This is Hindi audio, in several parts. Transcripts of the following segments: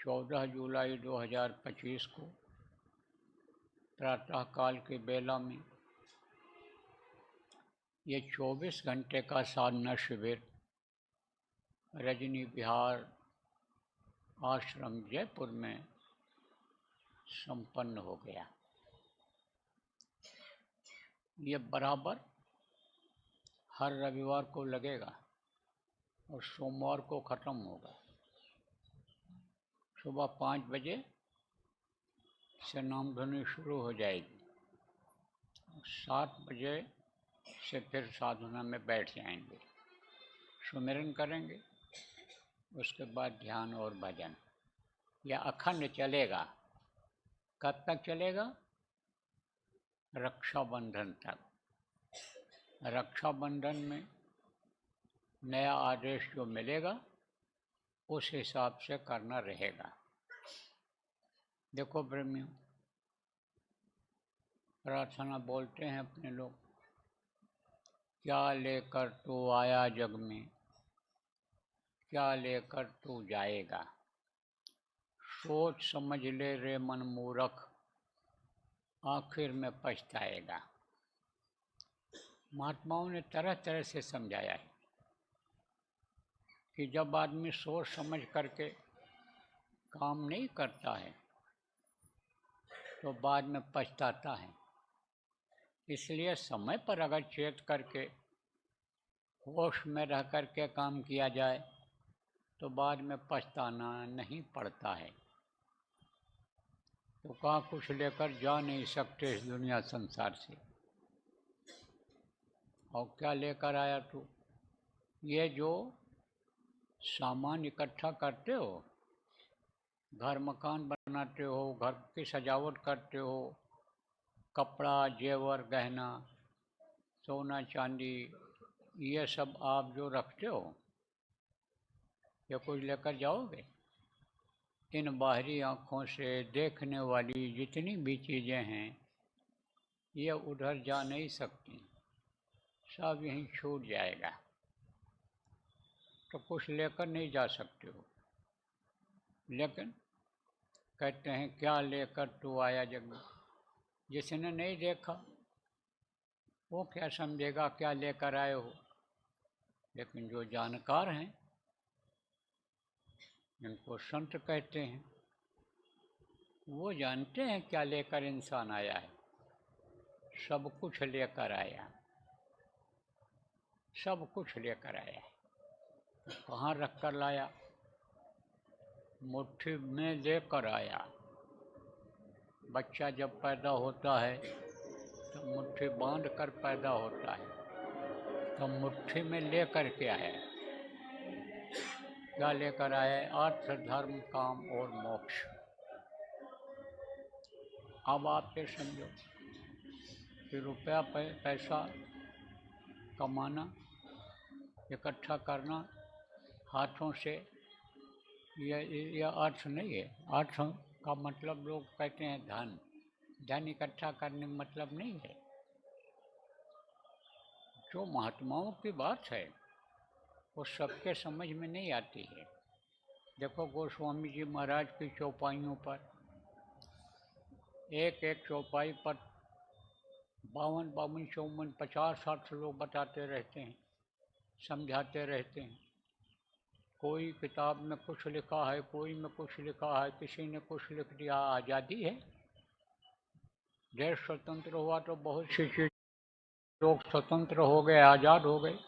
14 जुलाई 2025 को प्रातःकाल के बेला में ये 24 घंटे का साधना शिविर रजनी विहार आश्रम जयपुर में संपन्न हो गया। ये बराबर हर रविवार को लगेगा और सोमवार को ख़त्म होगा। सुबह 5 बजे से नाम ध्वनि शुरू हो जाएगी। 7 बजे से फिर साधना में बैठ जाएंगे, सुमिरन करेंगे, उसके बाद ध्यान और भजन। यह अखंड चलेगा। कब तक चलेगा? रक्षाबंधन तक। रक्षाबंधन में नया आदेश जो मिलेगा उस हिसाब से करना रहेगा। देखो प्रेमियों, प्रार्थना बोलते हैं अपने लोग, क्या लेकर तू आया जग में, क्या लेकर तू जाएगा, सोच समझ ले रे मन मूर्ख, आखिर में पछताएगा। महात्माओं ने तरह तरह से समझाया है कि जब आदमी सोच समझ करके काम नहीं करता है तो बाद में पछताता है। इसलिए समय पर अगर चेत करके होश में रह करके काम किया जाए तो बाद में पछताना नहीं पड़ता है। तो कहाँ कुछ लेकर जा नहीं सकते इस दुनिया संसार से। और क्या लेकर आया तू? ये जो सामान इकट्ठा करते हो, घर मकान बनाते हो, घर की सजावट करते हो, कपड़ा जेवर गहना सोना चांदी, ये सब आप जो रखते हो, ये कुछ लेकर जाओगे? इन बाहरी आँखों से देखने वाली जितनी भी चीज़ें हैं ये उधर जा नहीं सकती, सब यहीं छूट जाएगा। तो कुछ लेकर नहीं जा सकते हो। लेकिन कहते हैं क्या लेकर तू आया जग में। जिसने नहीं देखा वो क्या समझेगा क्या लेकर आए हो। लेकिन जो जानकार हैं, जिनको संत कहते हैं, वो जानते हैं क्या लेकर इंसान आया है। सब कुछ लेकर आया, सब कुछ लेकर आया है। तो कहाँ रख कर लाया? मुट्ठी में लेकर आया। बच्चा जब पैदा होता है तो मुट्ठी बांध कर पैदा होता है, तो मुट्ठी में लेकर के आया। क्या लेकर आया? अर्थ धर्म काम और मोक्ष। अब आप ये समझो कि रुपया पैसा कमाना, इकट्ठा करना हाथों से, यह अर्थ नहीं है। अर्थ का मतलब लोग कहते हैं धन। धन इकट्ठा करने का मतलब नहीं है। जो महात्माओं की बात है वो सबके समझ में नहीं आती है। देखो गोस्वामी जी महाराज की चौपाइयों पर, एक एक चौपाई पर 52, 54, 50, 60 लोग बताते रहते हैं, समझाते रहते हैं। कोई किताब में कुछ लिखा है, कोई में कुछ लिखा है, किसी ने कुछ लिख दिया। आज़ादी है, देश स्वतंत्र हुआ तो बहुत सी चीज़ लोग स्वतंत्र हो गए, आज़ाद हो गए।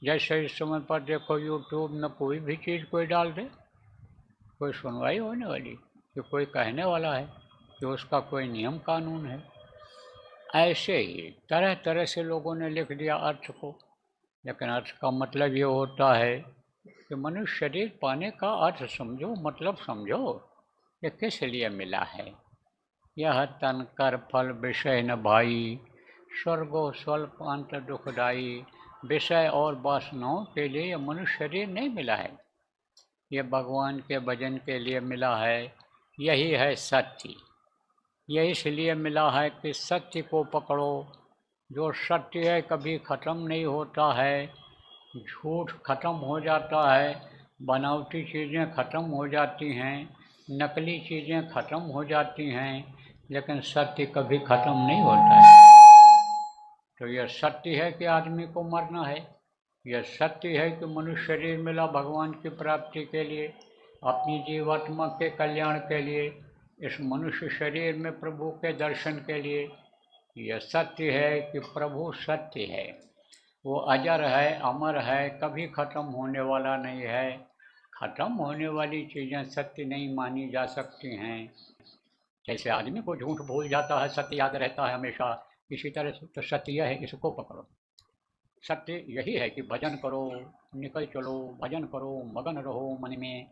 जैसे इस समय पर देखो यूट्यूब में कोई भी चीज़ कोई डाल दे, कोई सुनवाई होने वाली कि कोई कहने वाला है कि उसका कोई नियम कानून है। ऐसे ही तरह तरह से लोगों ने लिख दिया अर्थ को। लेकिन अर्थ का मतलब ये होता है कि मनुष्य शरीर पाने का अर्थ समझो, मतलब समझो, ये किस लिए मिला है। यह तन कर फल विषय न भाई, स्वर्गो स्वल्प अंत दुखदाई। विषय और वासनाओं के लिए यह मनुष्य शरीर नहीं मिला है, ये भगवान के भजन के लिए मिला है। यही है सत्य। यह इसलिए मिला है कि सत्य को पकड़ो। जो सत्य है कभी ख़त्म नहीं होता है, झूठ खत्म हो जाता है, बनावटी चीज़ें ख़त्म हो जाती हैं, नकली चीज़ें ख़त्म हो जाती हैं, लेकिन सत्य कभी ख़त्म नहीं होता है। तो यह सत्य है कि आदमी को मरना है, यह सत्य है कि मनुष्य शरीर मिला भगवान की प्राप्ति के लिए, अपनी जीवात्मा के कल्याण के लिए, इस मनुष्य शरीर में प्रभु के दर्शन के लिए। यह सत्य है कि प्रभु सत्य है, वो अजर है, अमर है, कभी ख़त्म होने वाला नहीं है। ख़त्म होने वाली चीज़ें सत्य नहीं मानी जा सकती हैं। जैसे आदमी को झूठ भूल जाता है, सत्य याद रहता है हमेशा, इसी तरह से तो सत्य यह है, इसको पकड़ो। सत्य यही है कि भजन करो, निकल चलो, भजन करो, मगन रहो मन में।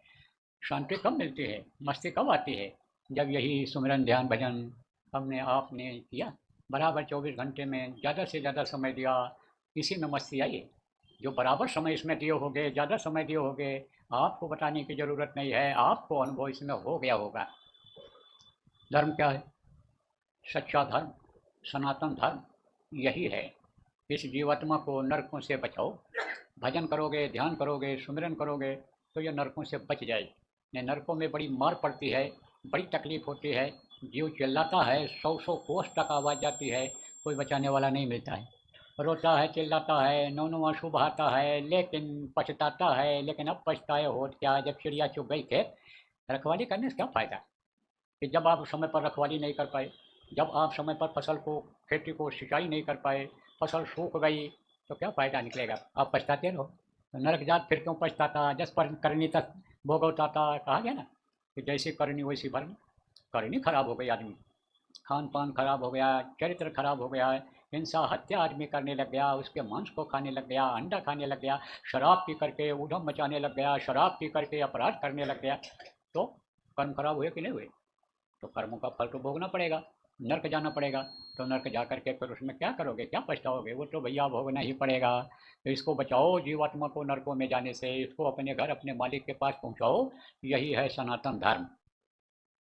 शांति कब मिलती है, मस्ती कब आती है? जब यही सुमिरन ध्यान भजन हमने आपने किया, बराबर 24 घंटे में ज़्यादा से ज़्यादा समय दिया, इसी में मस्ती आई है। जो बराबर समय इसमें दिए होगे, ज़्यादा समय दिए होगे, आपको बताने की ज़रूरत नहीं है, आपको अनुभव इसमें हो गया होगा। धर्म क्या है? सच्चा धर्म, सनातन धर्म यही है। इस जीवात्मा को नरकों से बचाओ। भजन करोगे, ध्यान करोगे, सुमिरन करोगे तो ये नरकों से बच जाएगी। नहीं, नरकों में बड़ी मार पड़ती है, बड़ी तकलीफ होती है, जीव चिल्लाता है, 100-100 कोस तक आवाज़ जाती है, कोई बचाने वाला नहीं मिलता है। रोता है, चिल्लाता है, नौ आंसू बहाता है, लेकिन पछताता है। लेकिन अब पछताए होत क्या, जब चिड़िया चुग गई खेत। रखवाली करने से क्या फ़ायदा कि जब आप समय पर रखवाली नहीं कर पाए, जब आप समय पर फसल को, खेती को सिंचाई नहीं कर पाए, फसल सूख गई, तो क्या फ़ायदा निकलेगा? आप पछताते रहो। तो नरक जात फिर क्यों पछताता, जस पर करनी तक भोगवताता, कहा गया ना कि जैसी करनी वैसी भरनी। करनी खराब हो गई आदमी, खान पान खराब हो गया, चरित्र खराब हो गया है, हिंसा हत्या आदमी करने लग गया, उसके मांस को खाने लग गया, अंडा खाने लग गया, शराब पी करके ऊधम मचाने लग गया, शराब पी करके अपराध करने लग गया, तो कर्म खराब हुए कि नहीं हुए? तो कर्मों का फल तो भोगना पड़ेगा, नर्क जाना पड़ेगा। तो नर्क जा करके फिर उसमें क्या करोगे, क्या पछताओगे? वो तो भैया भोगना ही पड़ेगा। तो इसको बचाओ जीवात्मा को नरकों में जाने से, इसको अपने घर अपने मालिक के पास पहुंचाओ। यही है सनातन धर्म।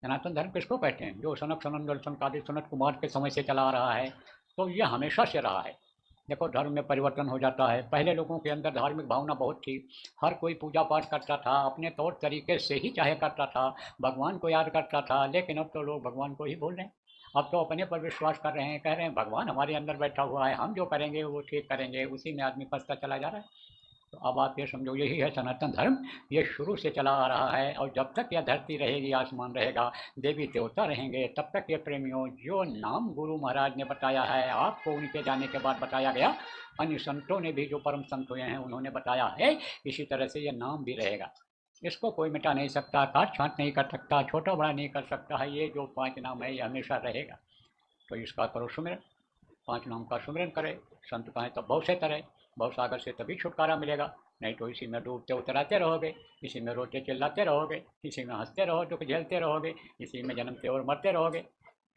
सनातन धर्म किसको कहते हैं? जो सनक सनंदन सनकादि सनत कुमार के समय से चला आ रहा है, तो ये हमेशा से रहा है। देखो, धर्म में परिवर्तन हो जाता है। पहले लोगों के अंदर धार्मिक भावना बहुत थी, हर कोई पूजा पाठ करता था, अपने तौर तरीके से ही चाहे करता था, भगवान को याद करता था। लेकिन अब तो लोग भगवान को ही भूल रहे हैं। अब तो अपने पर विश्वास कर रहे हैं, कह रहे हैं भगवान हमारे अंदर बैठा हुआ है, हम जो करेंगे वो ठीक करेंगे, उसी में आदमी फंसता चला जा रहा है। तो अब आप ये समझो, यही है सनातन धर्म। ये शुरू से चला आ रहा है, और जब तक यह धरती रहेगी, आसमान रहेगा, देवी देवता रहेंगे, तब तक ये प्रेमियों, जो नाम गुरु महाराज ने बताया है आपको, उनके जाने के बाद बताया गया, अन्य संतों ने भी, जो परम संत हुए हैं, उन्होंने बताया है, इसी तरह से ये नाम भी रहेगा। इसको कोई मिटा नहीं सकता, काट छांट नहीं कर सकता, छोटा बड़ा नहीं कर सकता है। ये जो 5 नाम है, ये हमेशा रहेगा। तो इसका करो सुमिरन, 5 नाम का सुमिरन करे। संत कहें तो भव से तरे, भव सागर से तभी छुटकारा मिलेगा, नहीं तो इसी में डूबते उतराते रहोगे, इसी में रोते चिल्लाते रहोगे, इसी में हंसते रहो, दुख झेलते रहोगे, इसी में जन्मते और मरते रहोगे,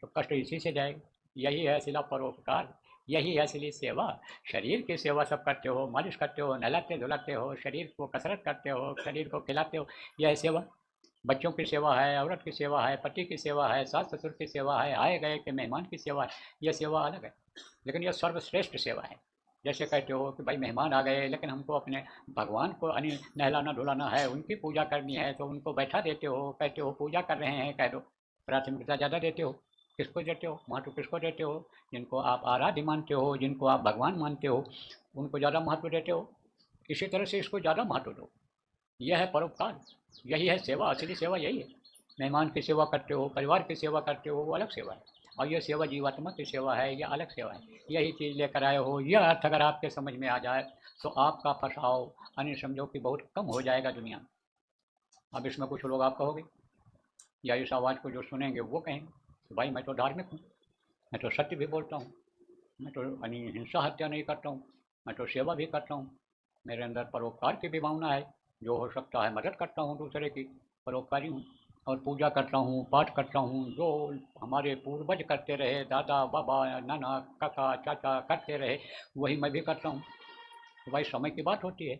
तो कष्ट इसी से जाएगा। यही है असली परोपकार, यही है असली सेवा। शरीर की सेवा सब करते हो, मालिश करते हो, नहलाते धुलाते हो, शरीर को कसरत करते हो, शरीर को खिलाते हो, यह है सेवा। बच्चों की सेवा है, औरत की सेवा है, पति की सेवा है, सास ससुर की सेवा है, आए गए के मेहमान की सेवा है। यह सेवा अलग है, लेकिन यह सर्वश्रेष्ठ सेवा है। जैसे कहते हो कि भाई मेहमान आ गए, लेकिन हमको अपने भगवान को नहलाना धुलाना है, उनकी पूजा करनी है, तो उनको बैठा देते हो, कहते हो पूजा कर रहे हैं, कह दो। प्राथमिकता ज़्यादा देते हो, किसको देते हो? महत्व किसको देते हो? जिनको आप आराध्य मानते हो, जिनको आप भगवान मानते हो, उनको ज़्यादा महत्व देते हो। इसी तरह से इसको ज़्यादा महत्व दो। यह है परोपकार, यही है सेवा, असली सेवा यही है। मेहमान की सेवा करते हो, परिवार की सेवा करते हो, वो अलग सेवा है। और यह सेवा जीवात्मा की सेवा है, यह अलग सेवा है। यही चीज़ लेकर आए हो, यह अर्थ अगर आपके समझ में आ जाए, तो आपका फंसाव, अन्य समझो कि बहुत कम हो जाएगा दुनिया में। अब इसमें कुछ लोग आप कहोगे, या इस आवाज़ को जो सुनेंगे वो कहेंगे कि भाई मैं तो धार्मिक हूँ, मैं तो सत्य भी बोलता हूँ, मैं तो हिंसा हत्या नहीं करता हूँ, मैं तो सेवा भी करता हूँ, मेरे अंदर परोपकार की भी भावना है, जो हो सकता है मदद करता हूँ दूसरे की, परोपकारी हूँ। और पूजा करता हूँ, पाठ करता हूँ, जो हमारे पूर्वज करते रहे, दादा बाबा नाना काका चाचा करते रहे, वही मैं भी करता हूँ। तो भाई समय की बात होती है।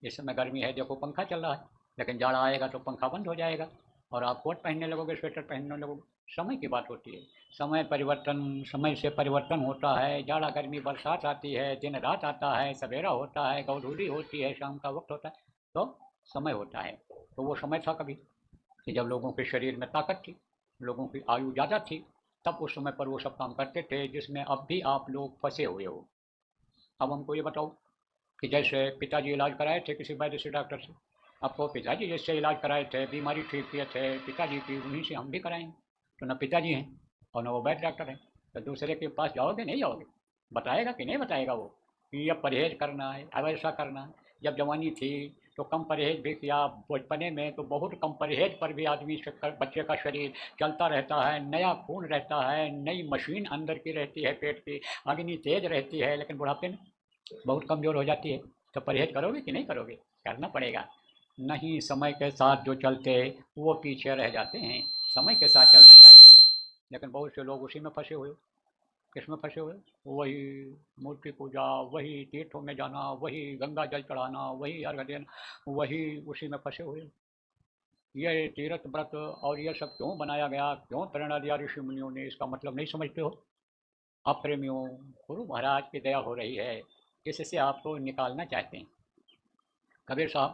इस समय गर्मी है, देखो पंखा चल रहा है, लेकिन जाड़ा आएगा तो पंखा बंद हो जाएगा, और आप कोट पहनने लगोगे, स्वेटर पहनने लगोगे। समय की बात होती है। समय परिवर्तन, समय से परिवर्तन होता है। जाड़ा गर्मी बरसात आती है, दिन रात आता है, सवेरा होता है, गौधूली होती है, शाम का वक्त होता है। तो समय होता है। तो वो समय था कभी कि जब लोगों के शरीर में ताकत थी, लोगों की आयु ज़्यादा थी, तब उस समय पर वो सब काम करते थे जिसमें अब भी आप लोग फंसे हुए हो। अब हमको ये बताओ कि जैसे पिताजी इलाज कराए थे किसी वैद्य से, डॉक्टर से, आपको पिताजी जिससे इलाज कराए थे, बीमारी ठीक किए थे पिताजी की, उन्हीं से हम भी कराएंगे। तो न पिताजी हैं और न वो वैद्य डॉक्टर हैं, तो दूसरे के पास जाओगे नहीं जाओगे? बताएगा कि नहीं बताएगा वो कि अब परहेज करना है, अब ऐसा करना है? जब जवानी थी तो कम परहेज भी किया, बचपने में तो बहुत कम परहेज पर भी आदमी बच्चे का शरीर चलता रहता है, नया खून रहता है, नई मशीन अंदर की रहती है, पेट की अग्नि तेज रहती है, लेकिन बुढ़ापे में बहुत कमज़ोर हो जाती है। तो परहेज करोगे कि नहीं करोगे? करना पड़ेगा। नहीं, समय के साथ जो चलते वो पीछे रह जाते हैं, समय के साथ चलना चाहिए। लेकिन बहुत से लोग उसी में फंसे हुए। किस में फंसे हुए? वही मूर्ति पूजा, वही तीर्थों में जाना, वही गंगा जल चढ़ाना, वही अर्घ देना, वही उसी में फंसे हुए। ये तीर्थ व्रत और ये सब क्यों बनाया गया, क्यों प्रेरणा दिया ऋषि मुनियों ने, इसका मतलब नहीं समझते हो? अप्रेमियों, गुरु महाराज की दया हो रही है, इससे आपको निकालना चाहते हैं। कबीर साहब